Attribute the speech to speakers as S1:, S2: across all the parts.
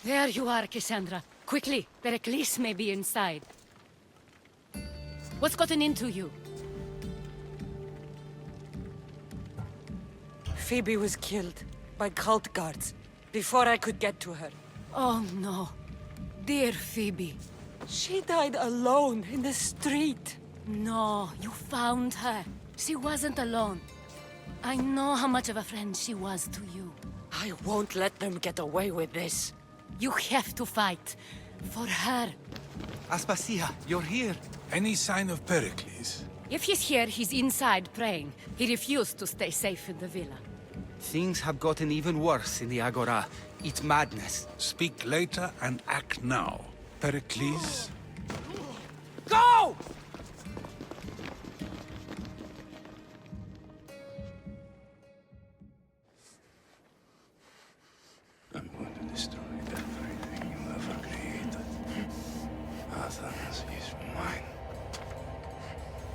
S1: There you are, Cassandra. Quickly, Pericles may be inside. What's gotten into you?
S2: Phoebe was killed by cult guards before I could get to her.
S1: Oh no. Dear Phoebe.
S2: She died alone in the street.
S1: No, you found her. She wasn't alone. I know how much of a friend she was to you.
S2: I won't let them get away with this.
S1: You have to fight. For her.
S3: Aspasia, you're here.
S4: Any sign of Pericles?
S1: If he's here, he's inside praying. He refused to stay safe in the villa.
S3: Things have gotten even worse in the Agora. It's madness.
S4: Speak later and act now. Pericles?
S2: Go!
S4: I'm going to destroy everything you ever created. Athens is mine.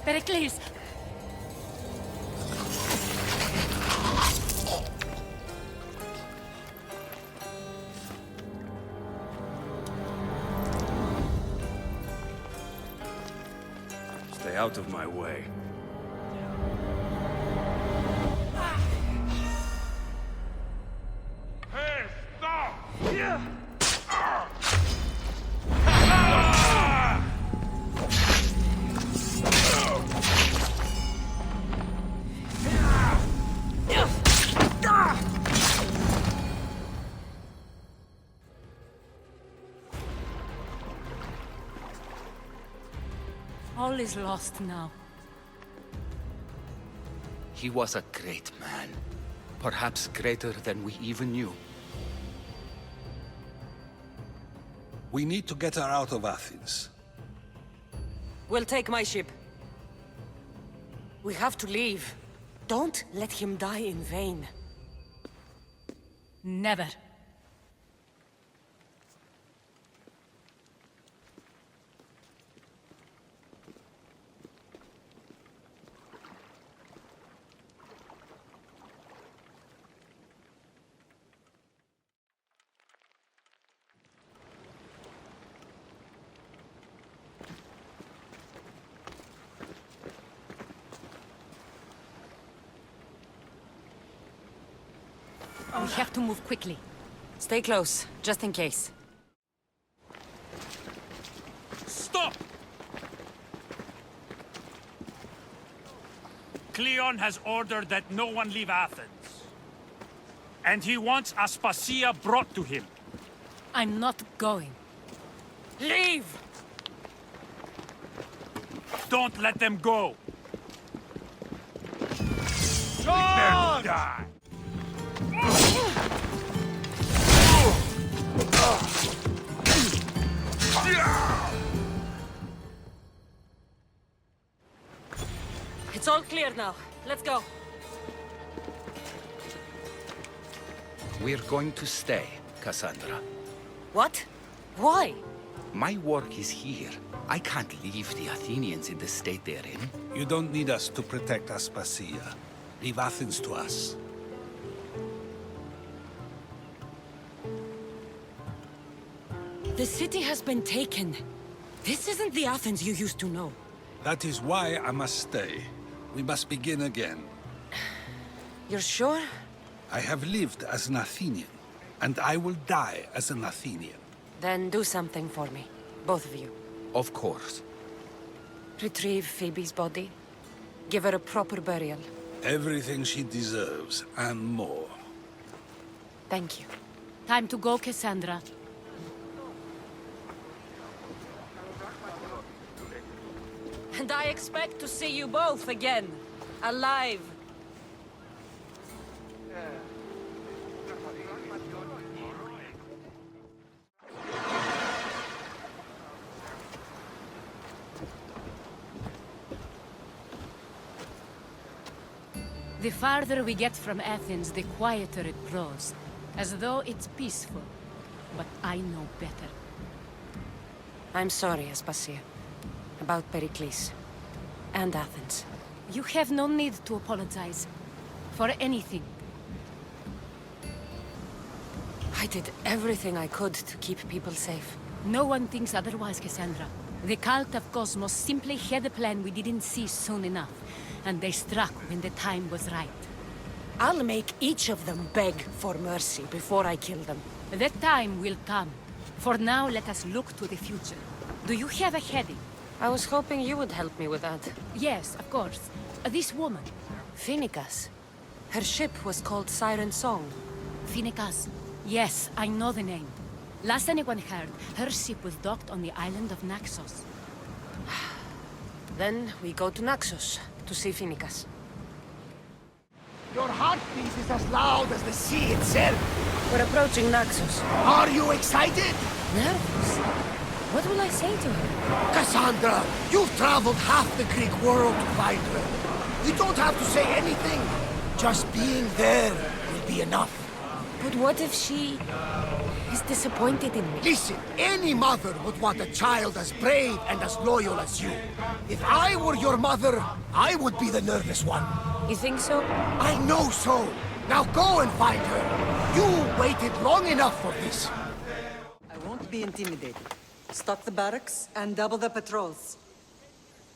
S1: Pericles!
S4: Stay out of my way. Hey, stop!
S1: All is lost now.
S3: He was a great man. Perhaps greater than we even knew.
S4: We need to get her out of Athens.
S2: We'll take my ship. We have to leave. Don't let him die in vain.
S1: Never. We have to move quickly.
S2: Stay close, just in case.
S5: Stop! Cleon has ordered that no one leave Athens. And he wants Aspasia brought to him.
S1: I'm not going.
S2: Leave!
S5: Don't let them go! Prepare to die!
S2: It's all clear now. Let's go.
S3: We're going to stay, Cassandra.
S2: What? Why?
S3: My work is here. I can't leave the Athenians in the state they're in.
S4: You don't need us to protect Aspasia. Leave Athens to us.
S2: The city has been taken. This isn't the Athens you used to know.
S4: That is why I must stay. We must begin again.
S2: You're sure?
S4: I have lived as an Athenian, and I will die as an Athenian.
S2: Then do something for me. Both of you.
S3: Of course.
S2: Retrieve Phoebe's body. Give her a proper burial.
S4: Everything she deserves, and more.
S2: Thank you.
S1: Time to go, Cassandra.
S2: And I expect to see you both again. Alive.
S1: The farther we get from Athens, the quieter it grows. As though it's peaceful. But I know better.
S2: I'm sorry, Aspasia. About Pericles. And Athens.
S1: You have no need to apologize. For anything.
S2: I did everything I could to keep people safe.
S1: No one thinks otherwise, Cassandra. The cult of Cosmos simply had a plan we didn't see soon enough, and they struck when the time was right.
S2: I'll make each of them beg for mercy before I kill them.
S1: That time will come. For now, let us look to the future. Do you have a heading?
S2: I was hoping you would help me with that.
S1: Yes, of course. This woman.
S2: Finicas. Her ship was called Siren Song.
S1: Finicas. Yes, I know the name. Last anyone heard, her ship was docked on the island of Naxos.
S2: Then we go to Naxos to see Finicas.
S6: Your heartbeat is as loud as the sea itself.
S2: We're approaching Naxos.
S6: Are you excited?
S2: Nervous? What will I say to her?
S6: Cassandra, you've traveled half the Greek world to find her. You don't have to say anything. Just being there will be enough.
S2: But what if she is disappointed in me?
S6: Listen, any mother would want a child as brave and as loyal as you. If I were your mother, I would be the nervous one.
S2: You think so?
S6: I know so. Now go and find her. You waited long enough for this.
S7: I won't be intimidated. Stock the barracks and double the patrols.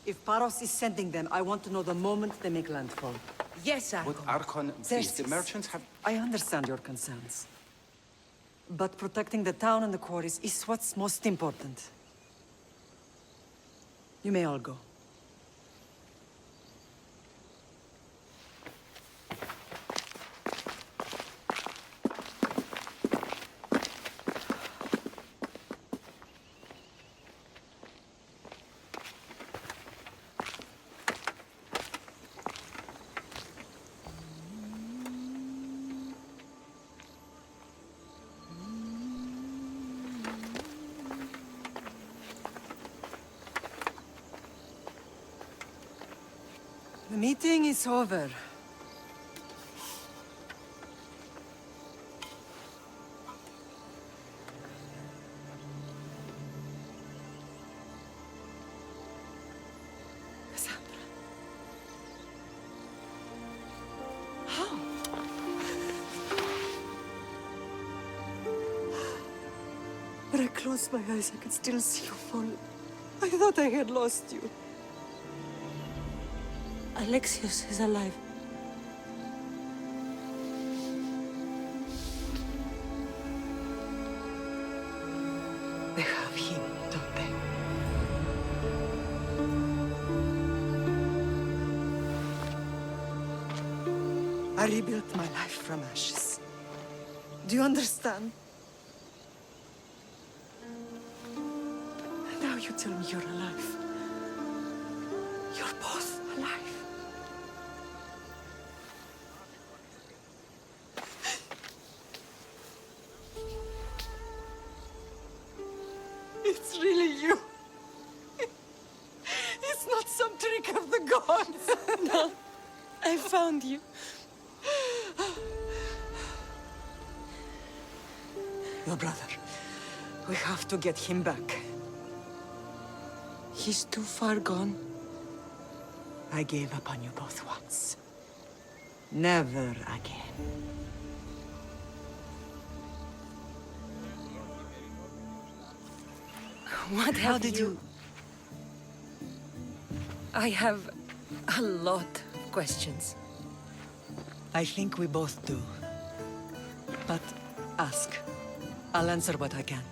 S7: If Paros is sending them, I want to know the moment they make landfall.
S2: Yes, Archon.
S8: Would Archon please, the merchants have...
S7: I understand your concerns. But protecting the town and the quarries is what's most important. You may all go. The meeting is over. Cassandra. How? When I closed my eyes, I could still see you fall. I thought I had lost you.
S2: Alexios is alive.
S7: They have him, don't they? I rebuilt my life from ashes. Do you understand? Now you tell me you're alive. You're both alive. It's really you. It's not some trick of the gods.
S2: No, I found you.
S7: Your brother. We have to get him back.
S2: He's too far gone.
S7: I gave up on you both once. Never again.
S2: What
S7: How
S2: have
S7: did you...
S2: I have a lot of questions.
S7: I think we both do. But ask. I'll answer what I can.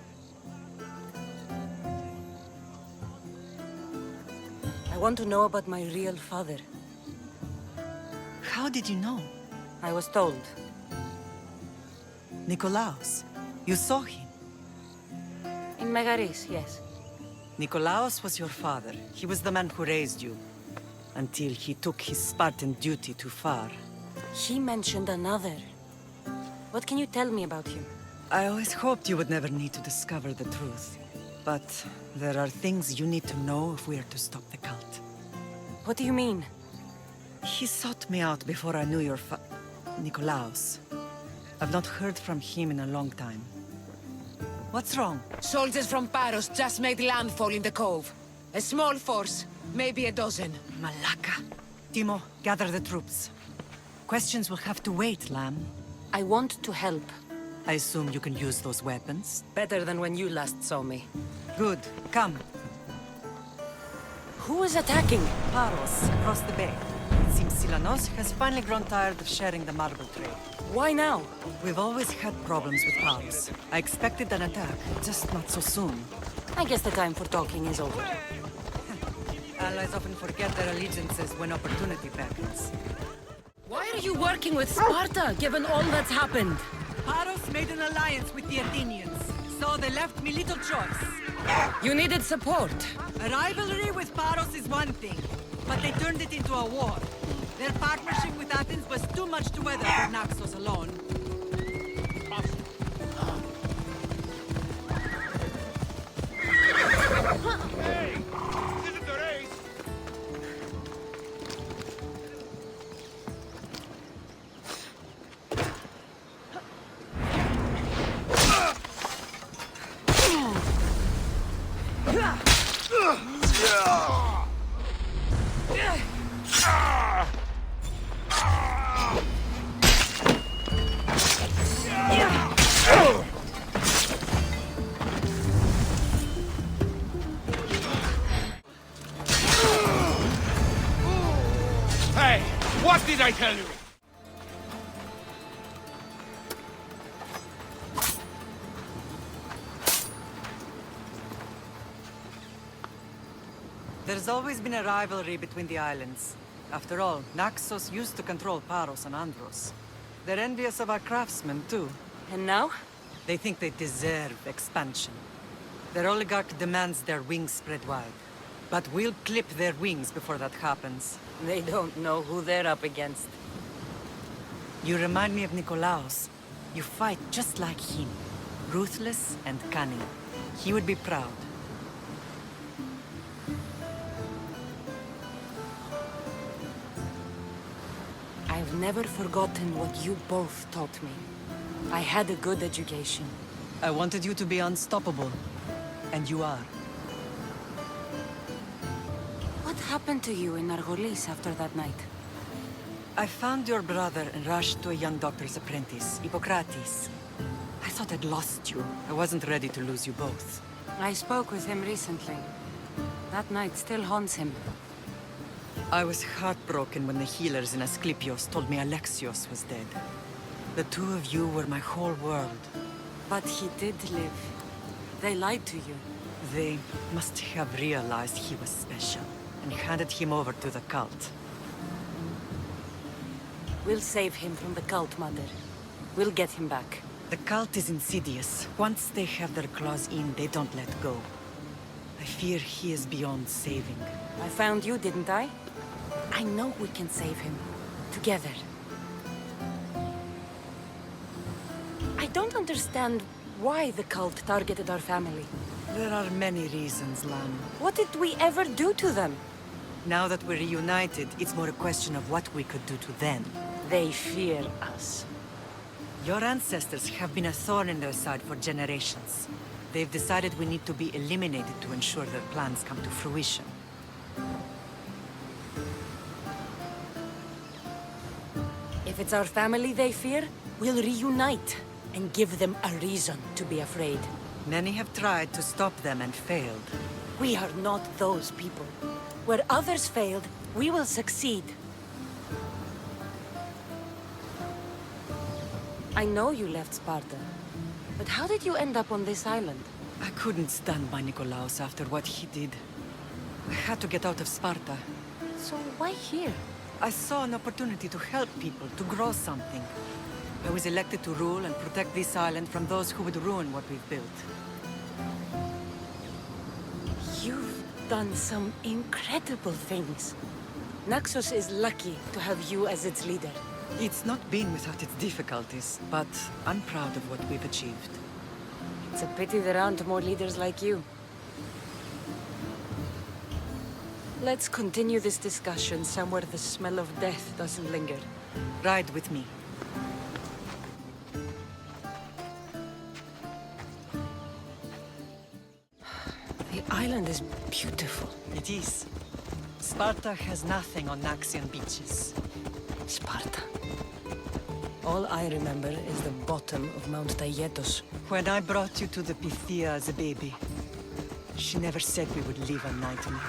S2: I want to know about my real father.
S7: How did you know?
S2: I was told.
S7: Nikolaos. You saw him.
S2: In Megaris, yes.
S7: Nikolaos was your father. He was the man who raised you. Until he took his Spartan duty too far.
S2: He mentioned another. What can you tell me about him?
S7: I always hoped you would never need to discover the truth. But there are things you need to know if we are to stop the cult.
S2: What do you mean?
S7: He sought me out before I knew your Nikolaos. I've not heard from him in a long time. What's wrong?
S9: Soldiers from Paros just made landfall in the cove. A small force, maybe a dozen.
S7: Malaka. Timo, gather the troops. Questions will have to wait, Lamb.
S2: I want to help.
S7: I assume you can use those weapons?
S2: Better than when you last saw me.
S7: Good. Come.
S2: Who is attacking?
S7: Paros, across the bay. It seems Silanos has finally grown tired of sharing the marble trade.
S2: Why now?
S7: We've always had problems with Paros. I expected an attack, just not so soon.
S2: I guess the time for talking is over.
S7: Allies often forget their allegiances when opportunity beckons.
S2: Why are you working with Sparta, given all that's happened?
S7: Paros made an alliance with the Athenians, so they left me little choice.
S2: You needed support.
S7: A rivalry with Paros is one thing, but they turned it into a war. Their partnership with Athens was too much to weather for Naxos alone.
S5: Hey, what did I tell you?
S7: There's always been a rivalry between the islands. After all, Naxos used to control Paros and Andros. They're envious of our craftsmen, too.
S2: And now?
S7: They think they deserve expansion. Their oligarch demands their wings spread wide. But we'll clip their wings before that happens.
S2: They don't know who they're up against.
S7: You remind me of Nikolaos. You fight just like him. Ruthless and cunning. He would be proud.
S2: I've never forgotten what you both taught me. I had a good education.
S7: I wanted you to be unstoppable. And you are.
S2: What happened to you in Argolis after that night?
S7: I found your brother and rushed to a young doctor's apprentice, Hippocrates. I thought I'd lost you. I wasn't ready to lose you both.
S2: I spoke with him recently. That night still haunts him.
S7: I was heartbroken when the healers in Asclepios told me Alexios was dead. The two of you were my whole world.
S2: But he did live. They lied to you.
S7: They must have realized he was special and handed him over to the cult.
S2: We'll save him from the cult, Mother. We'll get him back.
S7: The cult is insidious. Once they have their claws in, they don't let go. I fear he is beyond saving.
S2: I found you, didn't I? I know we can save him. Together. I don't understand why the cult targeted our family.
S7: There are many reasons, Lam.
S2: What did we ever do to them?
S7: Now that we're reunited, it's more a question of what we could do to them.
S2: They fear us.
S7: Your ancestors have been a thorn in their side for generations. They've decided we need to be eliminated to ensure their plans come to fruition.
S2: If it's our family they fear, we'll reunite and give them a reason to be afraid.
S7: Many have tried to stop them and failed.
S2: We are not those people. Where others failed, we will succeed. I know you left Sparta, but how did you end up on this island?
S7: I couldn't stand by Nikolaos after what he did. I had to get out of Sparta.
S2: So why here?
S7: I saw an opportunity to help people, to grow something. I was elected to rule and protect this island from those who would ruin what we've built.
S2: You've done some incredible things. Naxos is lucky to have you as its leader.
S7: It's not been without its difficulties, but I'm proud of what we've achieved.
S2: It's a pity there aren't more leaders like you. Let's continue this discussion somewhere the smell of death doesn't linger.
S7: Ride with me.
S2: The island is beautiful.
S7: It is. Sparta has nothing on Naxian beaches.
S2: Sparta. All I remember is the bottom of Mount Tayetos.
S7: When I brought you to the Pythia as a baby, she never said we would live a nightmare.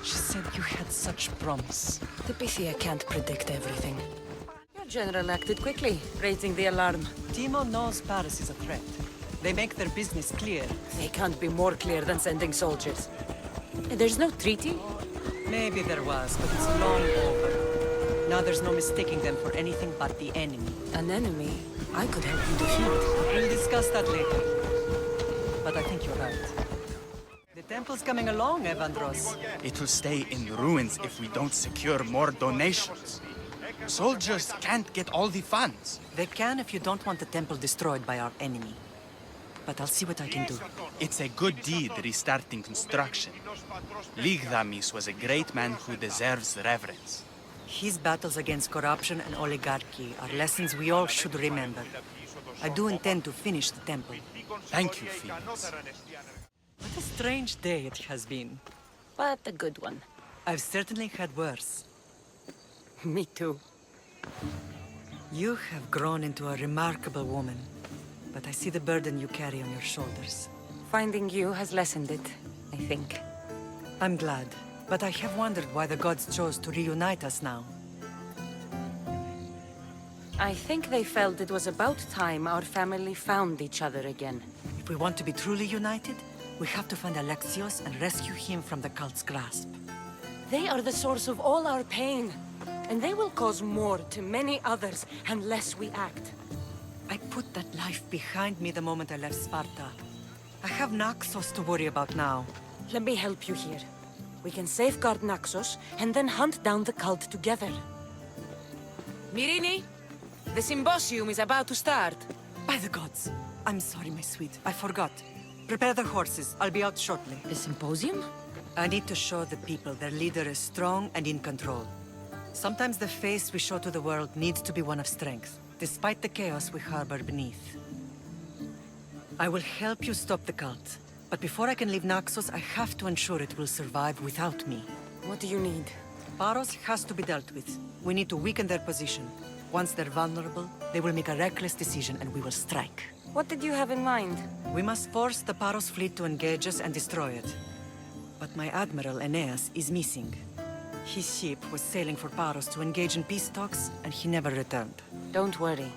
S7: She said you had such promise.
S2: The Pythia can't predict everything. Your general acted quickly, raising the alarm.
S7: Timo knows Paris is a threat. They make their business clear.
S2: They can't be more clear than sending soldiers. There's no treaty?
S7: Maybe there was, but it's long over. Now there's no mistaking them for anything but the enemy.
S2: An enemy I could help you defeat.
S7: We'll discuss that later. But I think you're right. The temple's coming along, Evandros.
S8: It will stay in ruins if we don't secure more donations. Soldiers can't get all the funds.
S7: They can if you don't want the temple destroyed by our enemy. But I'll see what I can do.
S8: It's a good deed restarting construction. Ligdamis was a great man who deserves reverence.
S7: His battles against corruption and oligarchy are lessons we all should remember. I do intend to finish the temple.
S8: Thank you, Phoenix.
S7: What a strange day it has been.
S2: But a good one.
S7: I've certainly had worse.
S2: Me too.
S7: You have grown into a remarkable woman. But I see the burden you carry on your shoulders.
S2: Finding you has lessened it, I think.
S7: I'm glad, but I have wondered why the gods chose to reunite us now.
S2: I think they felt it was about time our family found each other again.
S7: If we want to be truly united, we have to find Alexios and rescue him from the cult's grasp.
S2: They are the source of all our pain, and they will cause more to many others unless we act.
S7: I put that life behind me the moment I left Sparta. I have Naxos to worry about now.
S2: Let me help you here. We can safeguard Naxos and then hunt down the cult together.
S9: Myrrine, the symposium is about to start.
S7: By the gods! I'm sorry, my sweet. I forgot. Prepare the horses. I'll be out shortly.
S2: The symposium?
S7: I need to show the people their leader is strong and in control. Sometimes the face we show to the world needs to be one of strength, despite the chaos we harbor beneath. I will help you stop the cult. But before I can leave Naxos, I have to ensure it will survive without me.
S2: What do you need?
S7: Paros has to be dealt with. We need to weaken their position. Once they're vulnerable, they will make a reckless decision and we will strike.
S2: What did you have in mind?
S7: We must force the Paros fleet to engage us and destroy it. But my admiral, Aeneas, is missing. His ship was sailing for Paros to engage in peace talks, and he never returned.
S2: Don't worry.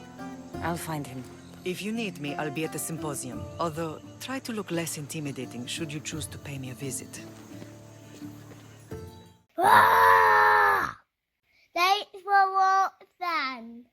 S2: I'll find him.
S7: If you need me, I'll be at the symposium. Although, try to look less intimidating should you choose to pay me a visit.
S10: Thanks for watching.